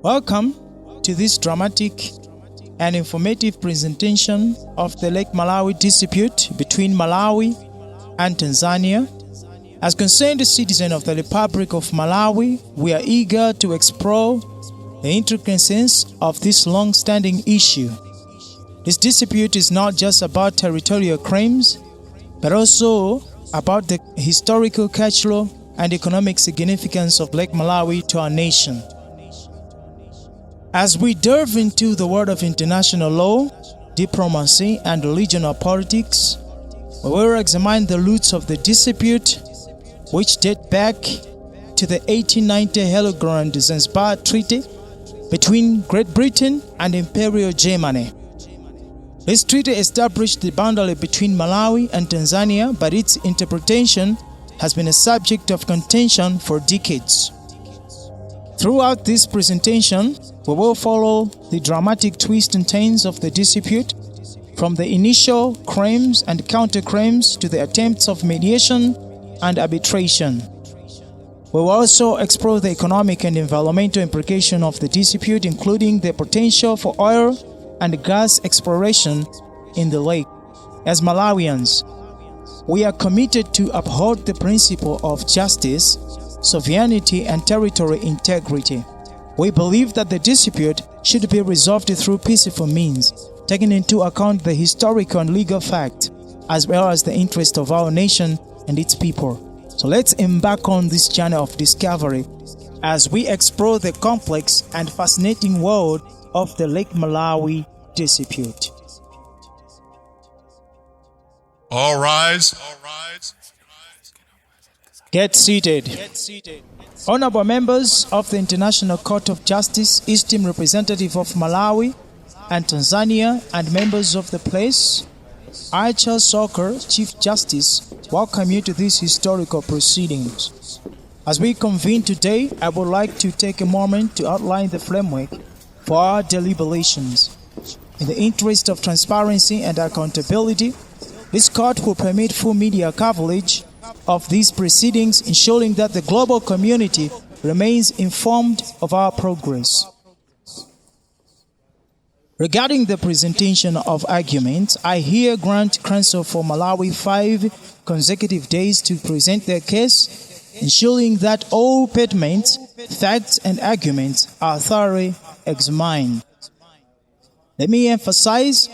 Welcome to this dramatic and informative presentation of the Lake Malawi dispute between Malawi and Tanzania. As concerned citizen of the Republic of Malawi, we are eager to explore the intricacies of this long-standing issue. This dispute is not just about territorial claims, but also about the historical, cultural, and economic significance of Lake Malawi to our nation. As we delve into the world of international law, diplomacy, and regional politics, we will examine the roots of the dispute, which date back to the 1890 Helgoland-Zanzibar Treaty between Great Britain and Imperial Germany. This treaty established the boundary between Malawi and Tanzania, but its interpretation has been a subject of contention for decades. Throughout this presentation, we will follow the dramatic twists and turns of the dispute, from the initial claims and counterclaims to the attempts of mediation and arbitration. We will also explore the economic and environmental implications of the dispute, including the potential for oil and gas exploration in the lake. As Malawians, we are committed to uphold the principle of justice, sovereignty, and territorial integrity. We believe that the dispute should be resolved through peaceful means, taking into account the historical and legal facts, as well as the interest of our nation and its people. So let's embark on this journey of discovery as we explore the complex and fascinating world of the Lake Malawi dispute. All rise. Get seated. Honorable members of the International Court of Justice, esteemed representative of Malawi and Tanzania, and members of the place, I, Charles Soker, Chief Justice, welcome you to these historical proceedings. As we convene today, I would like to take a moment to outline the framework for our deliberations. In the interest of transparency and accountability, this court will permit full media coverage of these proceedings, ensuring that the global community remains informed of our progress. Regarding the presentation of arguments, I here grant counsel for Malawi 5 consecutive days to present their case, ensuring that all pertinent facts and arguments are thoroughly examined. Let me emphasize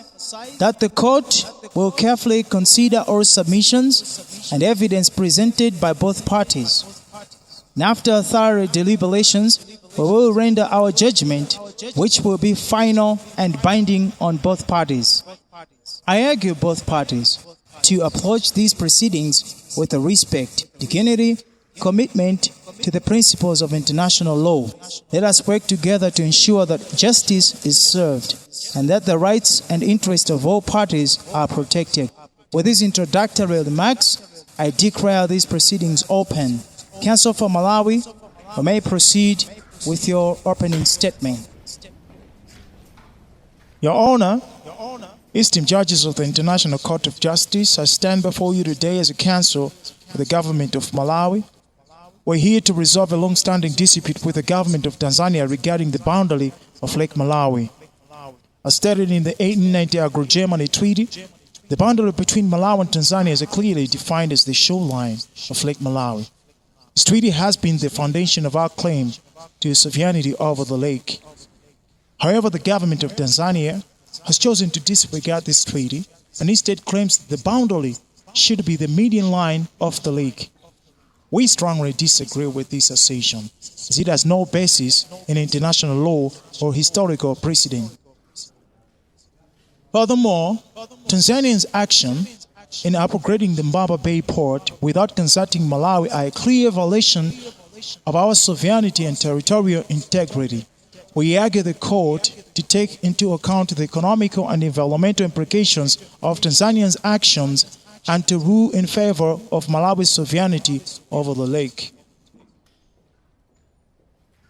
that the court will carefully consider all submissions and evidence presented by both parties. And after thorough deliberations, we will render our judgment, which will be final and binding on both parties. I urge both parties to approach these proceedings with respect, dignity, commitment to the principles of international law. Let us work together to ensure that justice is served and that the rights and interests of all parties are protected. With these introductory remarks, I declare these proceedings open. Counsel for Malawi, you may proceed with your opening statement. Your Honor, esteemed judges of the International Court of Justice, I stand before you today as a counsel for the government of Malawi. We're here to resolve a long-standing dispute with the government of Tanzania regarding the boundary of Lake Malawi. As stated in the 1890 Anglo-German Treaty, the boundary between Malawi and Tanzania is clearly defined as the shoreline of Lake Malawi. This treaty has been the foundation of our claim to sovereignty over the lake. However, the government of Tanzania has chosen to disregard this treaty and instead claims that the boundary should be the median line of the lake. We strongly disagree with this assertion, as it has no basis in international law or historical precedent. Furthermore, Tanzania's action in upgrading the Mbaba Bay port without consulting Malawi are a clear violation of our sovereignty and territorial integrity. We argue the court to take into account the economical and environmental implications of Tanzania's actions and to rule in favor of Malawi's sovereignty over the lake.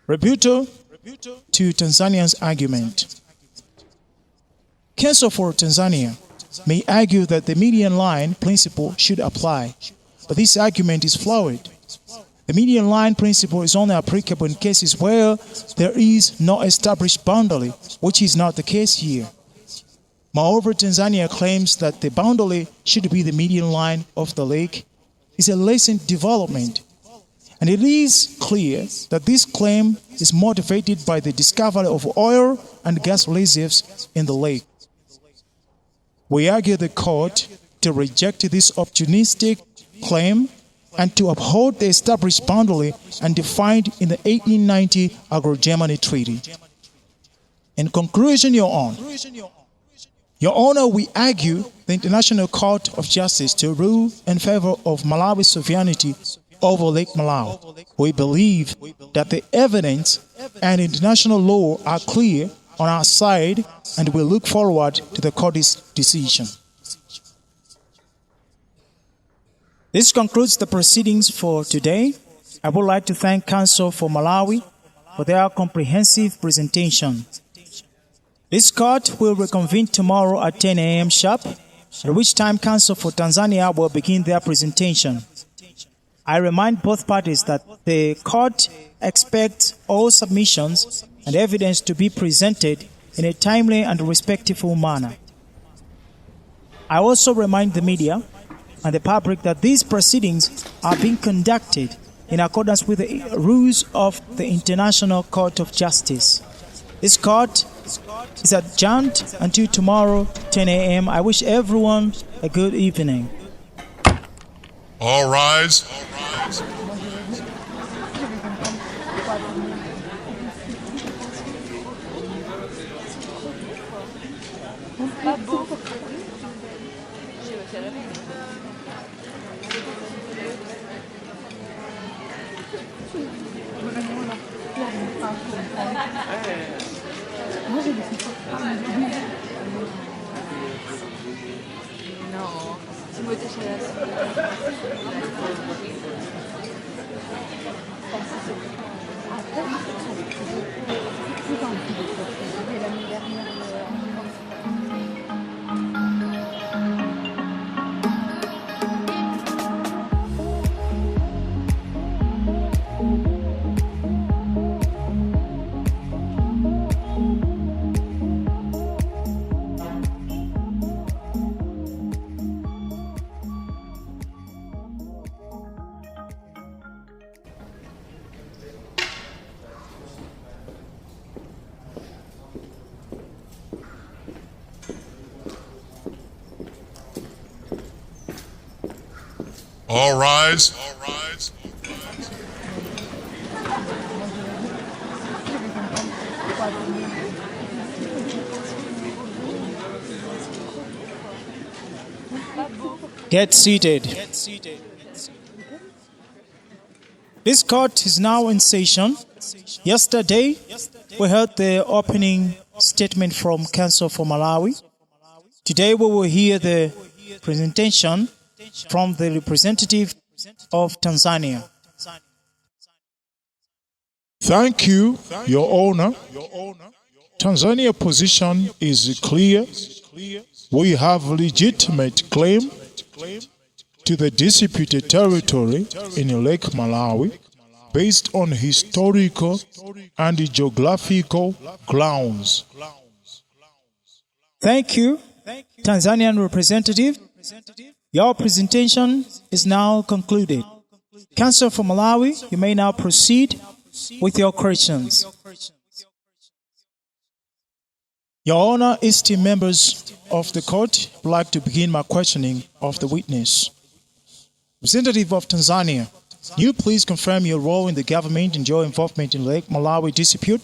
Rebuttal to Tanzania's argument. Counsel for Tanzania may argue that the median line principle should apply, but this argument is flawed. The median line principle is only applicable in cases where there is no established boundary, which is not the case here. Moreover, Tanzania claims that the boundary should be the median line of the lake is a recent development, and it is clear that this claim is motivated by the discovery of oil and gas reserves in the lake. We argue the court to reject this opportunistic claim and to uphold the established boundary and defined in the 1890 Agro-Germany Treaty. In conclusion, Your Honor, we argue the International Court of Justice to rule in favor of Malawi's sovereignty over Lake Malawi. We believe that the evidence and international law are clear on our side, and we look forward to the court's decision. This concludes the proceedings for today. I would like to thank Counsel for Malawi for their comprehensive presentation. This court will reconvene tomorrow at 10 a.m. sharp, at which time Counsel for Tanzania will begin their presentation. I remind both parties that the court expects all submissions and evidence to be presented in a timely and respectful manner. I also remind the media and the public that these proceedings are being conducted in accordance with the rules of the International Court of Justice. This court is adjourned until tomorrow, 10 a.m. I wish everyone a good evening. All rise. No, c'est moi qui All rise. Get seated. This court is now in session. Yesterday, we heard the opening statement from Counsel for Malawi. Today, we will hear the presentation from the representative of Tanzania. Thank you, Your Honor. Tanzania's position is clear. We have legitimate claim to the disputed territory in Lake Malawi based on historical and geographical grounds. Thank you, Tanzanian representative. Your presentation is now concluded. Counsel for Malawi, you may now proceed with your questions. Your Honor, esteemed members of the court, I would like to begin my questioning of the witness. Representative of Tanzania, can you please confirm your role in the government and your involvement in the Lake Malawi dispute?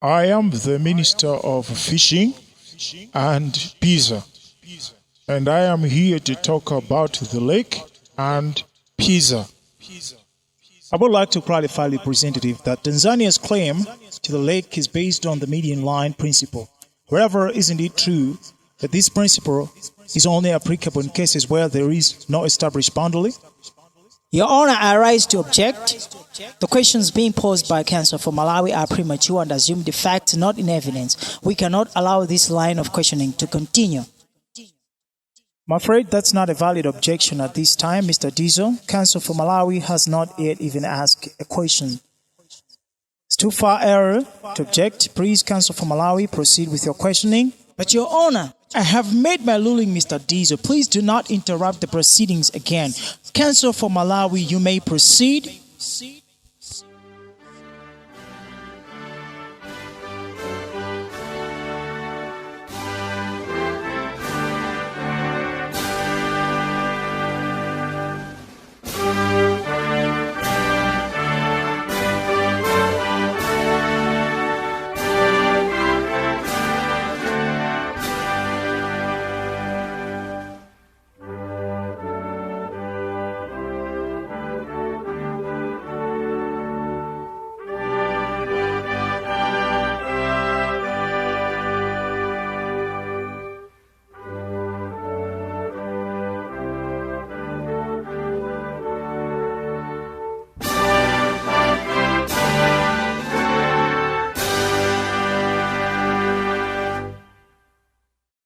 I am the Minister of Fishing and Pisa, and I am here to talk about the lake and Pisa. I would like to clarify, Representative, that Tanzania's claim to the lake is based on the median line principle. However, isn't it true that this principle is only applicable in cases where there is no established boundary? Your Honor, I rise to object. The questions being posed by Counsel for Malawi are premature and assume the facts not in evidence. We cannot allow this line of questioning to continue. I'm afraid that's not a valid objection at this time, Mr. Diesel. Counsel for Malawi has not yet even asked a question. It's too far error to object. Please, Counsel for Malawi, proceed with your questioning. But Your Honor, I have made my ruling, Mr. Diesel. Please do not interrupt the proceedings again. Counsel for Malawi, you may proceed.